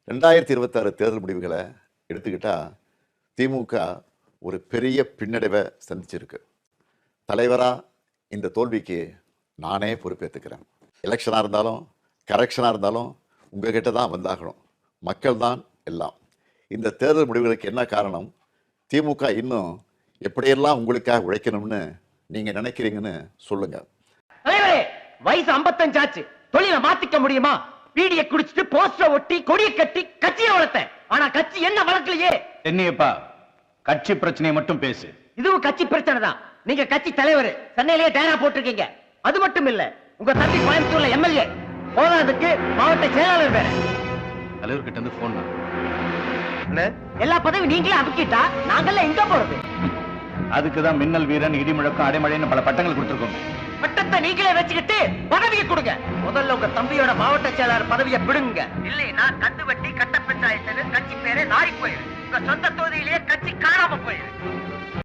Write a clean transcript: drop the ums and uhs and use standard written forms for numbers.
2026 தேர்தல் முடிவுகளை எடுத்துக்கிட்டா திமுக ஒரு பெரிய பின்னடைவை சந்திச்சிருக்கு. தலைவராக இந்த தோல்விக்கு நானே பொறுப்பேற்றுக்கிறேன். எலெக்ஷனாக இருந்தாலும் கரெக்ஷனாக இருந்தாலும் உங்ககிட்ட தான் வந்தாகணும். மக்கள் தான் எல்லாம். இந்த தேர்தல் முடிவுகளுக்கு என்ன காரணம்? திமுக இன்னும் எப்படியெல்லாம் உங்களுக்காக உழைக்கணும்னு நீங்கள் நினைக்கிறீங்கன்னு சொல்லுங்க. வயசு 55 ஆச்சு, தொழிலை மாத்திக்க முடியுமா? பீடிய குடிச்சிட்டு போஸ்டர் ஒட்டி கொடிய கட்டி கட்சியை வளர்த்தேன். ஆனா கட்சி என்ன வளர்க்கலையே. என்னையப்பா, கட்சி பிரச்சனையை மட்டும் பேசு. இதுவும் கட்சி பிரச்சனை தான். நீங்க கட்சி தலைவர், சென்னையிலேயே டேரா போட்டிருக்கீங்க. அது மட்டும் இல்ல, உங்க தம்பி கோயம்புத்தூர்ல எம்எல்ஏ, போதாதுக்கு மாவட்ட செயலாளர் வேற. தலைவர்கிட்ட இருந்து போன் எல்லா பதவி நீங்களே அமுக்கிட்டா நாங்கெல்லாம் எங்க போறது? அதுக்குதான் மின்னல் வீரன், இடிமுழக்கம், அடைமழைன்னு பல பட்டங்கள் கொடுத்திருக்கோம். பட்டத்தை நீங்களே வச்சுக்கிட்டு பதவியை கொடுங்க. முதல்ல உங்க தம்பியோட மாவட்ட செயலாளர் பதவியை பிடுங்க. இல்லைன்னா கந்து வட்டி கட்ட பஞ்சாயத்து கட்சி பேரே நாரி போயிரு. உங்க சொந்த